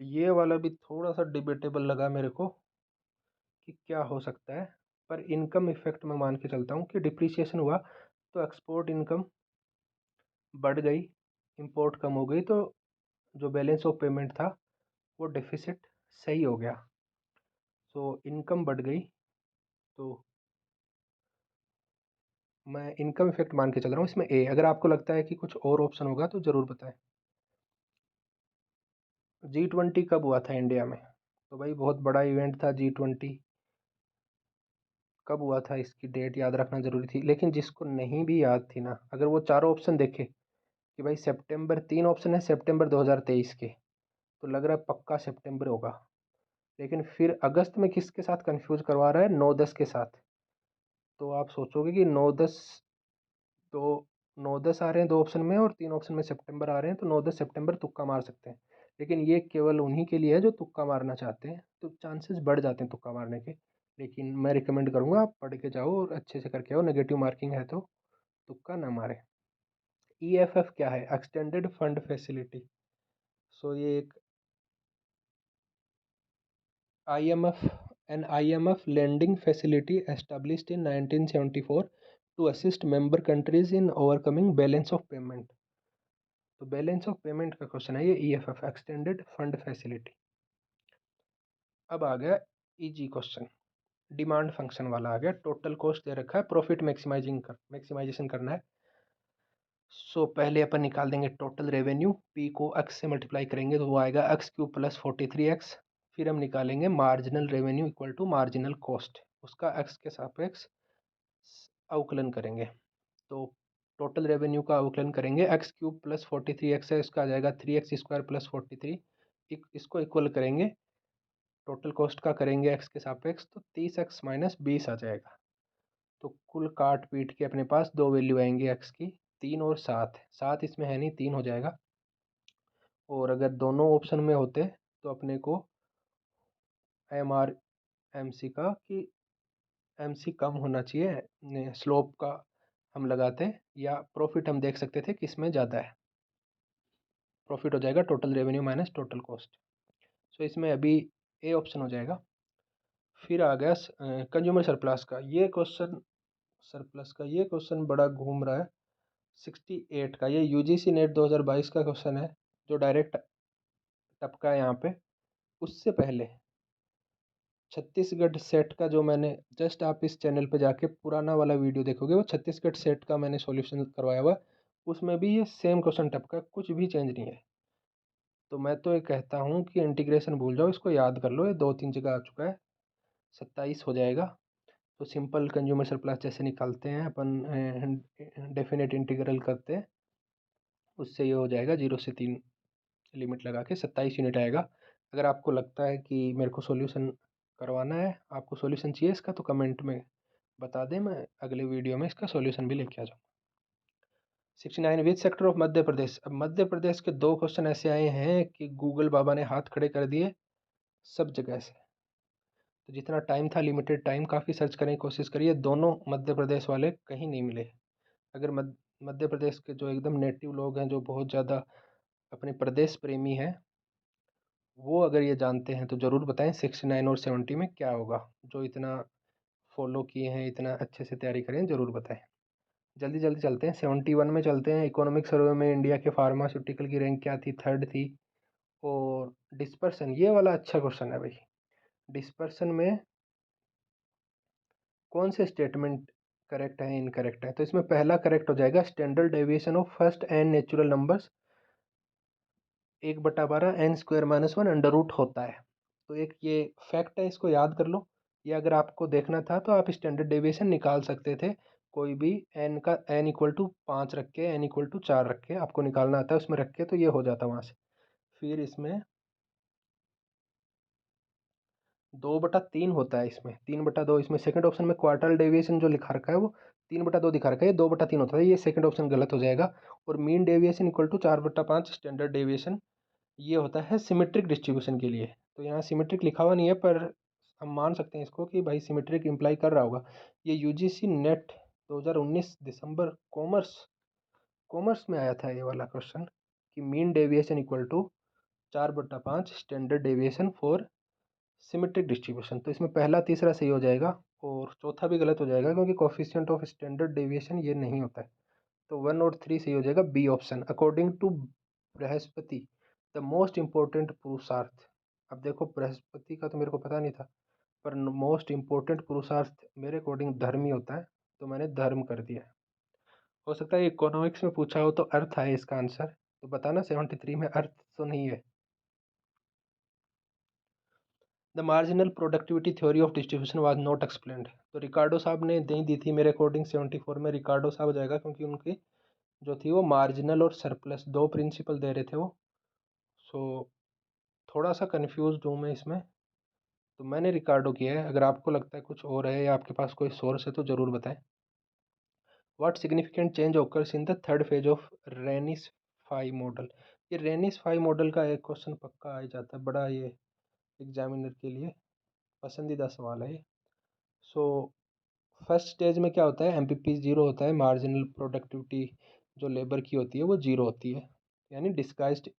ये वाला भी थोड़ा सा डिबेटेबल लगा मेरे को कि क्या हो सकता है, पर इनकम इफेक्ट में मान के चलता हूँ कि डिप्रिसिएशन हुआ तो एक्सपोर्ट इनकम बढ़ गई, इंपोर्ट कम हो गई, तो जो बैलेंस ऑफ पेमेंट था वो डेफिसिट सही हो गया। सो इनकम बढ़ गई, तो मैं इनकम इफेक्ट मान के चल रहा हूँ इसमें ए। अगर आपको लगता है कि कुछ और ऑप्शन होगा तो ज़रूर बताएं। G20 कब हुआ था इंडिया में? तो भाई बहुत बड़ा इवेंट था G20। कब हुआ था इसकी डेट याद रखना ज़रूरी थी, लेकिन जिसको नहीं भी याद थी ना, अगर वो चारों ऑप्शन देखे कि भाई सितंबर, 3 ऑप्शन है सितंबर 2023 के, तो लग रहा है पक्का सितंबर होगा। लेकिन फिर अगस्त में किसके साथ कंफ्यूज करवा रहा है? 9-10 के साथ। तो आप सोचोगे कि 9-10, तो 9-10 आ रहे हैं 2 ऑप्शन में और 3 ऑप्शन में सितंबर आ रहे हैं, तो 9-10 सितंबर तुक्का मार सकते हैं। लेकिन ये केवल उन्हीं के लिए है जो तुक्का मारना चाहते हैं, तो चांसेस बढ़ जाते हैं तुक्का मारने के। लेकिन मैं रिकमेंड करूँगा आप पढ़ के जाओ और अच्छे से करके आओ, नेगेटिव मार्किंग है तो तुक्का ना मारे। EFF क्या है? Extended fund facility. सो ये एक IMF, an IMF lending facility established in 1974 to assist member countries in overcoming balance of payment। तो बैलेंस ऑफ पेमेंट का क्वेश्चन है ये, EFF एक्सटेंडेड फंड फैसिलिटी। अब आ गया इजी क्वेश्चन, डिमांड फंक्शन वाला आ गया। टोटल कॉस्ट दे रखा है, प्रॉफिट मैक्सिमाइजेशन करना है। पहले अपन निकाल देंगे टोटल रेवेन्यू, पी को एक्स से मल्टीप्लाई करेंगे तो वो आएगा एक्स क्यूब प्लस 43x। फिर हम निकालेंगे marginal revenue equal to marginal cost, उसका एक्स के सापेक्ष अवकलन करेंगे। तो टोटल रेवेन्यू का अवकलन करेंगे, एक्स क्यूब प्लस 43x है, इसका आ जाएगा 3x स्क्वायर प्लस 43। इसको इक्वल करेंगे, टोटल कॉस्ट का करेंगे एक्स के सापेक्ष तो 30x माइनस 20 आ जाएगा। तो कुल काट पीट के अपने पास दो वैल्यू आएंगी एक्स की, 3 और 7। 7 इसमें है नहीं, 3 हो जाएगा। और अगर दोनों ऑप्शन में होते तो अपने को एम आर एम सी का कि एम सी कम होना चाहिए, स्लोप का हम लगाते, या प्रॉफिट हम देख सकते थे किस में ज़्यादा है। प्रॉफिट हो जाएगा total revenue minus total cost. इसमें अभी ए ऑप्शन हो जाएगा। फिर आ गया कंज्यूमर सरप्लस का ये क्वेश्चन, बड़ा घूम रहा है। 68 का ये यूजीसी नेट 2022 का क्वेश्चन है, जो डायरेक्ट टपका है यहाँ पे। उससे पहले छत्तीसगढ़ सेट का जो मैंने जस्ट आप इस चैनल पे जाके पुराना वाला वीडियो देखोगे, वो छत्तीसगढ़ सेट का मैंने सॉल्यूशन करवाया हुआ, उसमें भी ये सेम क्वेश्चन टपका, कुछ भी चेंज नहीं है। तो मैं तो ये कहता हूँ कि इंटीग्रेशन भूल जाओ, इसको याद कर लो, ये 2-3 जगह आ चुका है। 27 हो जाएगा। तो सिंपल कंज्यूमर सरप्लस जैसे निकालते हैं अपन, डेफिनेट इंटीग्रल करते हैं, उससे ये हो जाएगा 0 से 3 लिमिट लगा के 27 यूनिट आएगा। अगर आपको लगता है कि मेरे को सॉल्यूशन करवाना है, आपको सॉल्यूशन चाहिए इसका, तो कमेंट में बता दें, मैं अगले वीडियो में इसका सॉल्यूशन भी लेके आ जाऊँ। 69 which sector of Madhya Pradesh. अब मध्य प्रदेश के दो क्वेश्चन ऐसे आए हैं कि गूगल बाबा ने हाथ खड़े कर दिए सब जगह से। तो जितना टाइम था, लिमिटेड टाइम, काफ़ी सर्च करने की कोशिश करिए, दोनों मध्य प्रदेश वाले कहीं नहीं मिले। अगर मध्य प्रदेश के जो एकदम नेटिव लोग हैं, जो बहुत ज़्यादा अपने प्रदेश प्रेमी हैं, वो अगर ये जानते हैं तो ज़रूर बताएं 69 और 70 में क्या होगा। जो इतना फॉलो किए हैं, इतना अच्छे से तैयारी करें, ज़रूर बताएं। जल्दी जल्दी चलते हैं, 71 में चलते हैं। इकोनॉमिक सर्वे में इंडिया के फार्मास्यूटिकल की रैंक क्या थी? 3rd थी। और डिस्पर्सन, ये वाला अच्छा क्वेश्चन है भाई। डिस्पर्सन में कौन से स्टेटमेंट करेक्ट है, इनकरेक्ट है? तो इसमें पहला करेक्ट हो जाएगा, standard deviation of first N natural numbers 1/12 n square minus 1 under root होता है। तो एक ये फैक्ट है, इसको याद कर लो। ये अगर आपको देखना था तो आप स्टैंडर्ड डेविएशन निकाल सकते थे, कोई भी n का n इक्वल टू 5 रख के, n इक्वल टू 4 रख के आपको निकालना आता है, उसमें रख के तो ये हो जाता वहाँ से। फिर इसमें 2/3 होता है, इसमें 3/2। इसमें सेकंड ऑप्शन में क्वार्टल डेविएशन जो लिखा रखा है वो 3/2 दिखा रखा है, ये 2/3 होता है, ये सेकंड ऑप्शन गलत हो जाएगा। और mean deviation equal to 4/5 standard deviation, ये होता है सिमेट्रिक डिस्ट्रीब्यूशन के लिए। तो यहाँ सिमेट्रिक लिखा हुआ नहीं है, पर हम मान सकते हैं इसको कि भाई सिमेट्रिक इम्प्लाई कर रहा होगा। ये यूजीसी नेट 2019 दिसंबर कॉमर्स कॉमर्स में आया था ये वाला क्वेश्चन, कि mean deviation equal to 4/5 standard deviation for symmetric distribution. तो इसमें पहला तीसरा सही हो जाएगा, और चौथा भी गलत हो जाएगा, क्योंकि कोफिशिएंट ऑफ स्टैंडर्ड डेविएशन ये नहीं होता है। तो 1 और 3 सही हो जाएगा, B option. According to Brihaspati the most important purushartha. अब देखो, बृहस्पति का तो मेरे को पता नहीं था, पर मोस्ट इम्पोर्टेंट पुरुषार्थ मेरे अकॉर्डिंग धर्म ही होता है, तो मैंने धर्म कर दिया। हो सकता है इकोनॉमिक्स में पूछा हो तो अर्थ है इसका आंसर, तो बताना 73 में अर्थ तो नहीं है। The marginal productivity theory of distribution was not explained. तो रिकार्डो साहब ने नहीं दी थी मेरे अकॉर्डिंग, 74 में रिकार्डो साहब हो जाएगा, क्योंकि उनकी जो थी वो मार्जिनल और सरप्लस दो प्रिंसिपल दे रहे थे वो। सो थोड़ा सा कन्फ्यूज हूँ मैं इसमें, तो मैंने रिकार्डो किया है। अगर आपको लगता है कुछ और है, या आपके पास कोई सोर्स है, तो ज़रूर बताएं। What significant change occurs in the third phase of Ranis Fei model. ये रेनिस फाई मॉडल का एक क्वेश्चन पक्का आ ही जाता है, बड़ा ये एग्जामिनर के लिए पसंदीदा सवाल है ये। सो फर्स्ट स्टेज में क्या होता है, एम पी पी जीरो होता है, मार्जिनल प्रोडक्टिविटी जो लेबर की होती है वो जीरो होती है, यानी डिस्गाइज्ड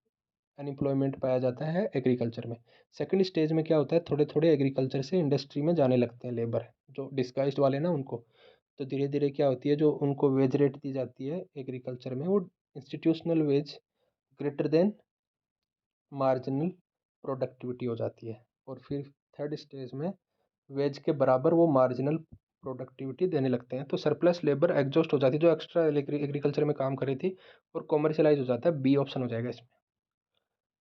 अनएम्प्लॉयमेंट पाया जाता है एग्रीकल्चर में। सेकंड स्टेज में क्या होता है, थोड़े थोड़े एग्रीकल्चर से इंडस्ट्री में जाने लगते हैं लेबर, जो डिस्गाइज्ड वाले ना उनको। तो धीरे धीरे क्या होती है, जो उनको वेज रेट दी जाती है एग्रीकल्चर में, वो institutional wage greater than marginal productivity हो जाती है। और फिर थर्ड स्टेज में वेज के बराबर वो मार्जिनल प्रोडक्टिविटी देने लगते हैं, तो सरप्लस लेबर एग्जॉस्ट हो जाती है जो एक्स्ट्रा एग्रीकल्चर में काम कर रही थी, और कॉमर्शलाइज हो जाता है। बी ऑप्शन हो जाएगा इसमें।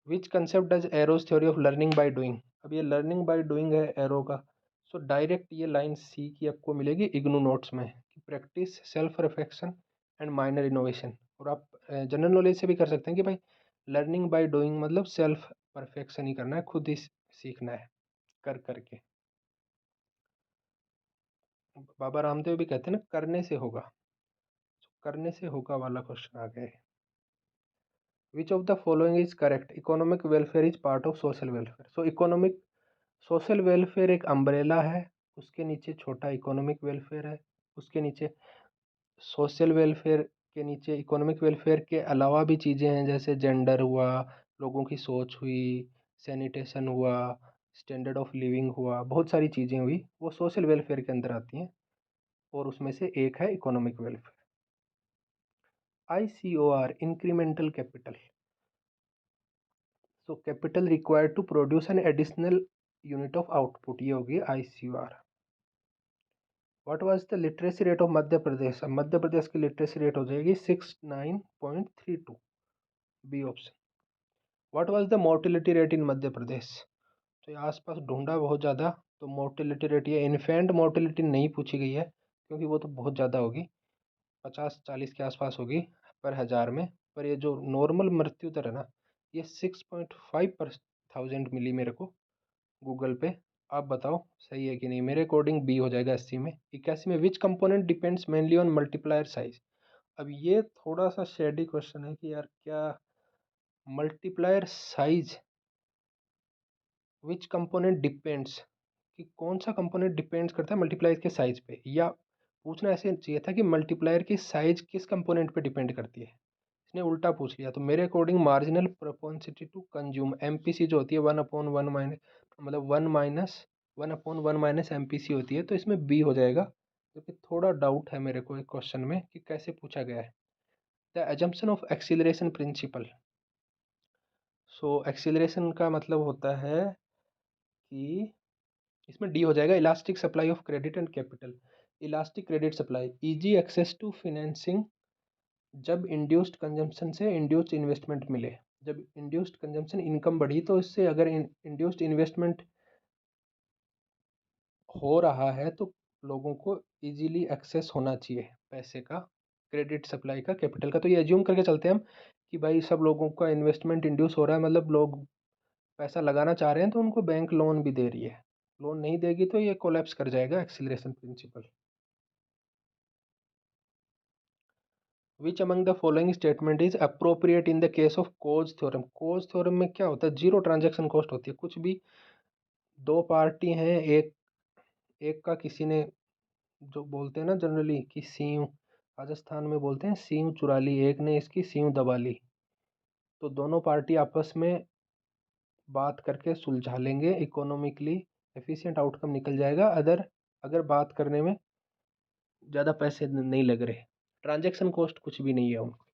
Which concept does Arrow's theory of learning by doing. अब ये लर्निंग बाय डूइंग है एरो का, सो डायरेक्ट ये लाइन सी की आपको मिलेगी इग्नू नोट्स में कि practice self reflection and minor innovation. और आप जनरल नॉलेज से भी कर सकते हैं कि भाई लर्निंग बाय डूइंग मतलब सेल्फ परफेक्शन ही करना है, खुद ही सीखना है कर करके। बाबा रामदेव भी कहते हैं ना करने से होगा, करने से होगा वाला क्वेश्चन आ गया है। विच of the following is correct, economic welfare is part of social welfare. So economic social welfare एक अम्ब्रेला है, उसके नीचे छोटा इकोनॉमिक वेलफेयर है, उसके नीचे सोशल वेलफेयर के नीचे इकोनॉमिक वेलफेयर के अलावा भी चीज़ें हैं, जैसे जेंडर हुआ, लोगों की सोच हुई, सैनिटेशन हुआ, स्टैंडर्ड ऑफ लिविंग हुआ, बहुत सारी चीज़ें हुई, वो सोशल वेलफेयर के अंदर आती हैं, और उसमें से एक है economic welfare. ICOR incremental capital, so capital required to produce an additional unit of output, ये होगी ICOR। What was the literacy rate of Madhya Pradesh, अब मध्य प्रदेश की लिटरेसी रेट हो जाएगी 69.32, B option. What was the mortality rate in Madhya Pradesh, तो ये आसपास ढूंढा बहुत ज़्यादा, तो मोर्टिलिटी रेट, ये इन्फेंट मोर्टिलिटी नहीं पूछी गई है क्योंकि वो तो बहुत ज़्यादा होगी, 50-40 के आसपास होगी पर हज़ार में। पर ये जो नॉर्मल मृत्यु दर है ना, ये 6.5 पर 1000 मिली मेरे को गूगल पे। आप बताओ सही है कि नहीं, मेरे अकॉर्डिंग बी हो जाएगा 80 में। 81 में विच component depends mainly on multiplier size. अब ये थोड़ा सा शेडी क्वेश्चन है कि यार क्या मल्टीप्लायर साइज, विच कंपोनेंट डिपेंड्स, कि कौन सा कंपोनेंट डिपेंड्स करता है मल्टीप्लायर के साइज पे, या पूछना ऐसे चाहिए था कि मल्टीप्लायर की साइज किस कंपोनेंट पे डिपेंड करती है, इसने उल्टा पूछ लिया। तो मेरे according marginal propensity to consume, MPC जो होती है 1/1 माइनस, मतलब 1 - 1/1 - MPC होती है, तो इसमें बी हो जाएगा, क्योंकि थोड़ा डाउट है मेरे को एक क्वेश्चन में कि कैसे पूछा गया है। The assumption of acceleration principle, so acceleration का मतलब होता है कि इसमें डी हो जाएगा, elastic supply of credit and capital. Elastic credit supply, easy access to financing, जब इंड्यूस्ड कंजम्पशन से इंड्यूस्ड इन्वेस्टमेंट मिले, जब इंड्यूस्ड कंजम्पशन इनकम बढ़ी, तो इससे अगर इंड्यूस्ड इन्वेस्टमेंट हो रहा है तो लोगों को इजीली एक्सेस होना चाहिए पैसे का, क्रेडिट सप्लाई का, कैपिटल का। तो ये एज्यूम करके चलते हैं हम कि भाई सब लोगों का इन्वेस्टमेंट इंड्यूस हो रहा है, मतलब लोग पैसा लगाना चाह रहे हैं, तो उनको बैंक लोन भी दे रही है। लोन नहीं देगी तो ये कोलैप्स कर जाएगा acceleration principle. Which among the following statement is appropriate in the case of Coase theorem. Coase theorem में क्या होता है, जीरो ट्रांजैक्शन कॉस्ट होती है। कुछ भी दो पार्टी हैं, एक एक का किसी ने, जो बोलते हैं ना जनरली कि सींव, राजस्थान में बोलते हैं सींव चुरा ली, एक ने इसकी सींव दबा ली, तो दोनों पार्टी आपस में बात करके सुलझा लेंगे, इकोनॉमिकली एफिशिएंट आउटकम निकल जाएगा। अगर बात करने में ज़्यादा पैसे नहीं लग रहे, ट्रांजैक्शन कॉस्ट कुछ भी नहीं है उनको।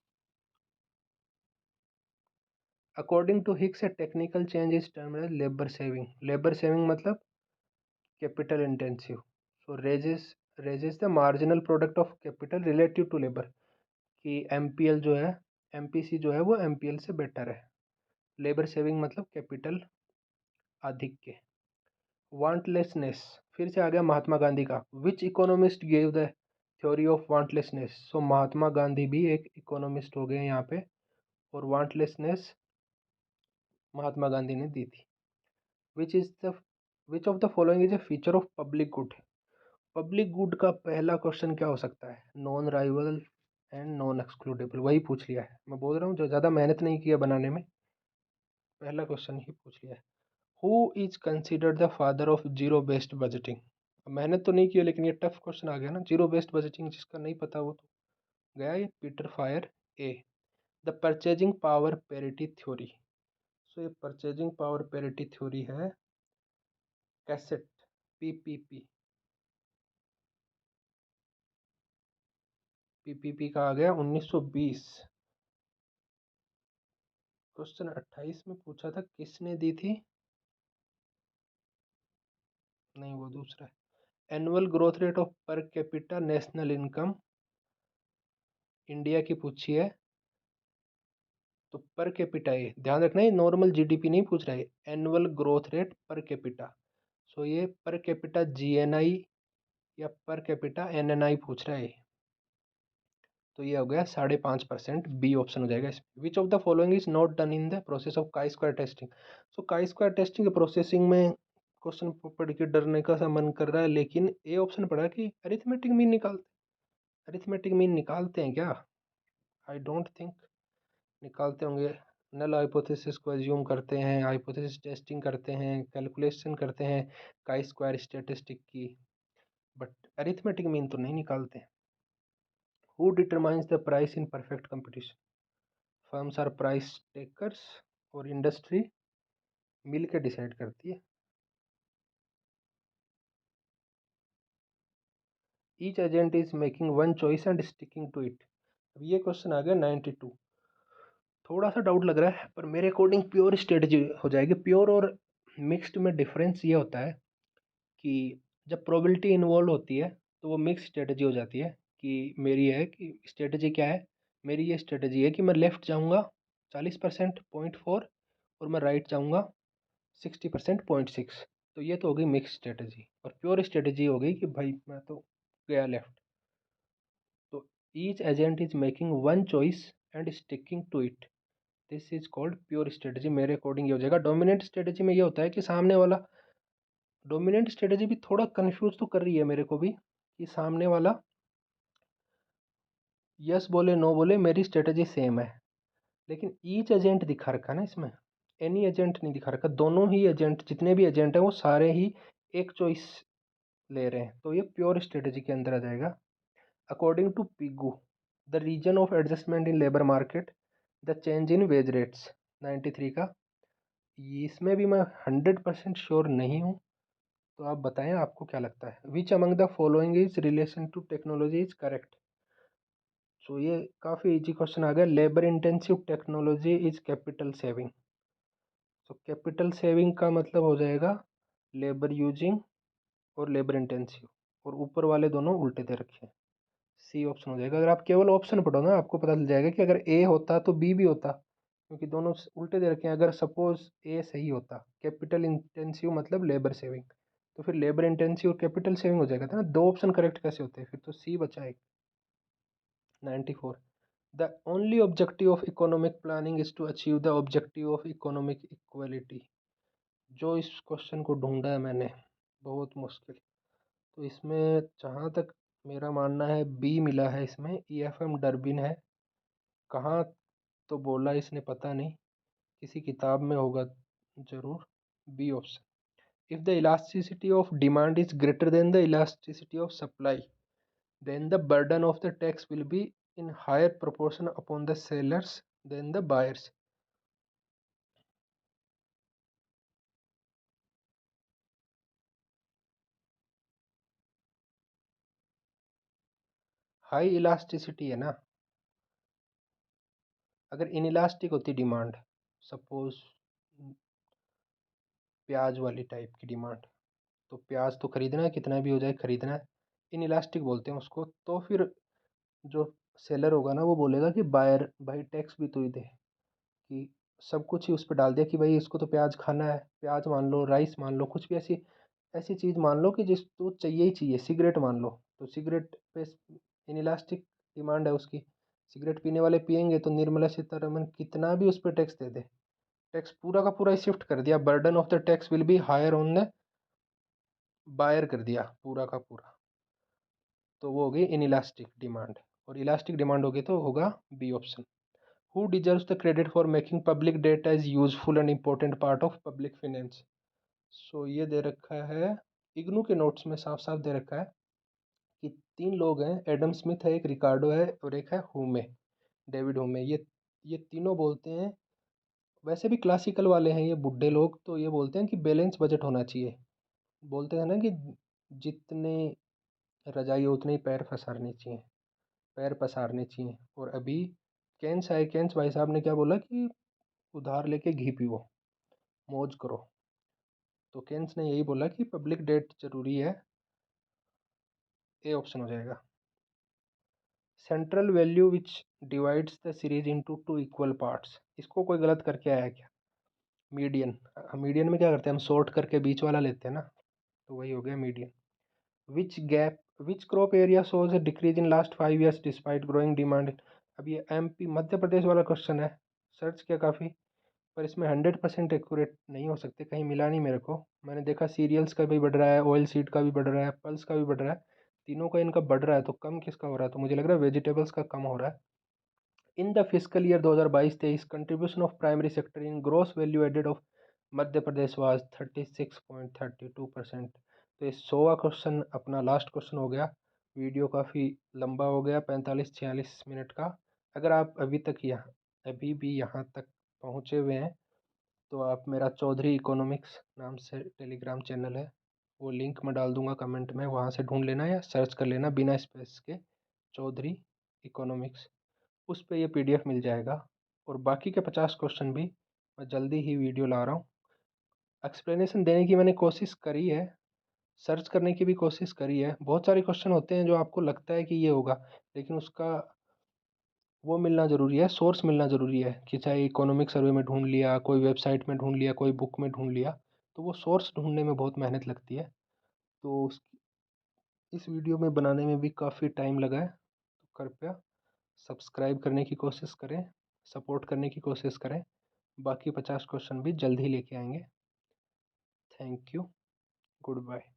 According to Hicks a technical change is termed as labour saving. Labour saving मतलब capital intensive, so raises the marginal product of capital relative to labour, कि MPL जो है, MPC जो है वो MPL से बेटर है। लेबर सेविंग मतलब कैपिटल आधिक्य। वांटलेसनेस, फिर से आ गया महात्मा गांधी का। Which economist gave the theory of wantlessness, so Mahatma Gandhi भी एक इकोनॉमिस्ट हो गए यहाँ पे, और वांटलेसनेस महात्मा गांधी ने दी थी। Which is the which of the following is a feature of public good. Public good का पहला क्वेश्चन क्या हो सकता है, non rival and non excludable, वही पूछ लिया है। मैं बोल रहा हूँ जो ज़्यादा मेहनत नहीं किया बनाने में, पहला क्वेश्चन ही पूछ लिया है। Who is considered the father of zero based budgeting. मेहनत तो नहीं की लेकिन ये टफ क्वेश्चन आ गया ना, जीरो बेस्ड बजटिंग जिसका नहीं पता वो तो गया ये, पीटर फायर। A, the purchasing power parity theory, so ये परचेजिंग पावर पेरिटी थ्योरी है कैसेट, PPP। PPP का आ गया 1920। क्वेश्चन 28 में पूछा था किसने दी थी, नहीं वो दूसरा है। Annual growth rate of per capita national income India की पूछी है, तो पर कैपिटा, ये ध्यान रखना, ये नॉर्मल जीडीपी नहीं पूछ रहा है, annual growth rate per capita. So ये पर कैपिटा जीएनआई या पर कैपिटा एनएनआई पूछ रहा है। तो ये हो गया 5.5%, बी ऑप्शन हो जाएगा इसमें। विच of the following is not done in the process of chi square testing. So chi square testing के प्रोसेसिंग में क्वेश्चन पढ़ के डरने का सा मन कर रहा है, लेकिन ए ऑप्शन पढ़ा कि अरिथमेटिक मीन निकालते, अरिथमेटिक मीन निकालते हैं क्या? आई डोंट थिंक निकालते होंगे। नल हाइपोथेसिस को एज्यूम करते हैं, हाइपोथेसिस टेस्टिंग करते हैं, कैलकुलेशन करते हैं काई स्क्वायर स्टैटिस्टिक की, बट अरिथमेटिक मीन तो नहीं निकालते हैं। Who determines the price in perfect competition. Firms are price takers और इंडस्ट्री मिल के डिसाइड करती है। Each agent is making one choice and sticking to it. अब ये क्वेश्चन आ गया 92। थोड़ा सा डाउट लग रहा है, पर मेरे अकॉर्डिंग प्योर स्ट्रेटजी हो जाएगी। प्योर और मिक्स्ड में डिफरेंस ये होता है कि जब प्रोबेबिलिटी इन्वॉल्व होती है तो वो मिक्स स्ट्रेटजी हो जाती है। कि मेरी है कि स्ट्रेटजी क्या है, मेरी ये स्ट्रेटजी है कि मैं लेफ़्ट जाऊँगा 40% 0.4, और मैं राइट जाऊँगा 60% 0.6। तो ये तो हो गई मिक्स स्ट्रेटजी। और प्योर स्ट्रेटजी हो गई कि भाई मैं तो गया लेफ्ट। तो each agent is making one choice and sticking to it, this is called pure strategy. मेरे अकॉर्डिंग ये हो जाएगा। डोमिनेंट स्ट्रेटजी में ये होता है कि सामने वाला, डोमिनेंट स्ट्रेटजी भी थोड़ा कंफ्यूज तो कर रही है मेरे को भी, कि सामने वाला यस बोले नो बोले, मेरी स्ट्रेटजी सेम है, लेकिन ईच एजेंट दिखा रखा है ना इसमें, एनी एजेंट नहीं दिखा रखा। दोनों ही एजेंट, जितने भी एजेंट हैं वो सारे ही एक चॉइस ले रहे हैं, तो ये प्योर स्ट्रेटजी के अंदर आ जाएगा। According to Pigou, the reason of adjustment in labour market, the change in wage rates, 93 का। इसमें भी मैं 100% श्योर नहीं हूँ, तो आप बताएं आपको क्या लगता है। Which among the following is relation to technology is correct. So ये काफ़ी इजी क्वेश्चन आ गया। Labour intensive technology is capital saving. So capital saving का मतलब हो जाएगा लेबर यूजिंग और लेबर इंटेंसिव, और ऊपर वाले दोनों उल्टे दे रखे हैं। सी ऑप्शन हो जाएगा। अगर आप केवल ऑप्शन पढ़ो ना, आपको पता चल जाएगा कि अगर ए होता तो बी भी होता, क्योंकि दोनों उल्टे दे रखे हैं। अगर सपोज ए सही होता, कैपिटल इंटेंसिव मतलब लेबर सेविंग, तो फिर लेबर इंटेंसिव और कैपिटल सेविंग हो जाएगा था ना। दो ऑप्शन करेक्ट कैसे होते हैं फिर? तो सी बचा एक। 94, the only objective of economic planning is to achieve the objective of economic equality. जो इस क्वेश्चन को ढूंढा है मैंने बहुत मुश्किल, तो इसमें जहाँ तक मेरा मानना है बी मिला है। इसमें EFM डर्बिन है। कहाँ तो बोला इसने पता नहीं, किसी किताब में होगा जरूर। B option. If the elasticity of demand is greater than the elasticity of supply, then the burden of the tax will be in higher proportion upon the sellers than the buyers. High elasticity है ना। अगर inelastic होती demand, suppose प्याज वाली type की demand, तो प्याज तो खरीदना है, कितना भी हो जाए खरीदना है, इनइलास्टिक बोलते हैं उसको। तो फिर जो सेलर होगा ना वो बोलेगा कि बायर भाई टैक्स भी तू ही दे, कि सब कुछ ही उस पर डाल दिया कि भाई इसको तो प्याज खाना है। प्याज मान लो, राइस मान लो, कुछ भी ऐसी ऐसी चीज़ मान लो कि जिस तो चाहिए ही चाहिए। सिगरेट मान लो, तो सिगरेट पे इनइलास्टिक डिमांड है उसकी। सिगरेट पीने वाले पियेंगे, तो निर्मला सीतारमन कितना भी उस पर टैक्स दे दे, टैक्स पूरा का पूरा ही शिफ्ट कर दिया। Burden of the tax will be higher on the buyer कर दिया पूरा का पूरा। तो वो हो गई इनइलास्टिक डिमांड। और इलास्टिक डिमांड होगी तो होगा B option. Who deserves the credit for making public data is useful and important part of public finance. So ये दे रखा है, इग्नू के नोट्स में साफ साफ दे रखा है कि तीन लोग हैं, एडम स्मिथ है, एक रिकार्डो है, और एक है हुमे, डेविड हुमे। ये तीनों बोलते हैं, वैसे भी क्लासिकल वाले हैं ये बुढ़े लोग, तो ये बोलते हैं कि बैलेंस बजट होना चाहिए। बोलते हैं ना कि जितने रजाई हो उतने ही पैर पसारने चाहिए, पैर पसारने चाहिए। और अभी केन्स आए, केन्स भाई साहब ने क्या बोला कि उधार लेके घी पियो, मौज करो। तो केन्स ने यही बोला कि पब्लिक डेट ज़रूरी है, ए ऑप्शन हो जाएगा। Central value which divides the series into two equal parts, इसको कोई गलत करके आया क्या? मीडियन। मीडियन में क्या करते हैं हम, सॉर्ट करके बीच वाला लेते हैं ना, तो वही हो गया median. Which crop area shows A decrease in last 5 years despite growing demand. अब ये MP मध्य प्रदेश वाला क्वेश्चन है, सर्च किया काफ़ी, पर इसमें 100% एक्यूरेट नहीं हो सकते, कहीं मिला नहीं मेरे को। मैंने देखा सीरियल्स का भी बढ़ रहा है, ऑयल सीड का भी बढ़ रहा है, पल्स का भी बढ़ रहा है, तीनों का इनका बढ़ रहा है, तो कम किसका हो रहा है? तो मुझे लग रहा है वेजिटेबल्स का कम हो रहा है। In the physical year 2022-23 contribution of primary sector in gross value added of Madhya Pradesh was 36.32%। तो ये 100वां क्वेश्चन अपना लास्ट क्वेश्चन हो गया। वीडियो काफ़ी लंबा हो गया, 45-46 मिनट का। अगर आप अभी भी यहाँ तक पहुँचे हुए हैं, तो आप मेरा चौधरी इकोनॉमिक्स नाम से टेलीग्राम चैनल है, वो लिंक मैं डाल दूंगा कमेंट में, वहाँ से ढूंढ लेना या सर्च कर लेना बिना स्पेस के, चौधरी इकोनॉमिक्स। उस पे ये PDF मिल जाएगा। और बाकी के 50 क्वेश्चन भी मैं जल्दी ही वीडियो ला रहा हूँ। एक्सप्लेनेशन देने की मैंने कोशिश करी है, सर्च करने की भी कोशिश करी है। बहुत सारे क्वेश्चन होते हैं जो आपको लगता है कि ये होगा, लेकिन उसका वो मिलना ज़रूरी है, सोर्स मिलना ज़रूरी है, कि चाहे इकोनॉमिक सर्वे में ढूंढ लिया, कोई वेबसाइट में ढूंढ लिया, कोई बुक में ढूंढ लिया, तो वो सोर्स ढूंढने में बहुत मेहनत लगती है। तो इस वीडियो में बनाने में भी काफ़ी टाइम लगा है, तो कृपया सब्सक्राइब करने की कोशिश करें, सपोर्ट करने की कोशिश करें। बाकी 50 क्वेश्चन भी जल्द ही लेके आएंगे। Thank you. Good bye.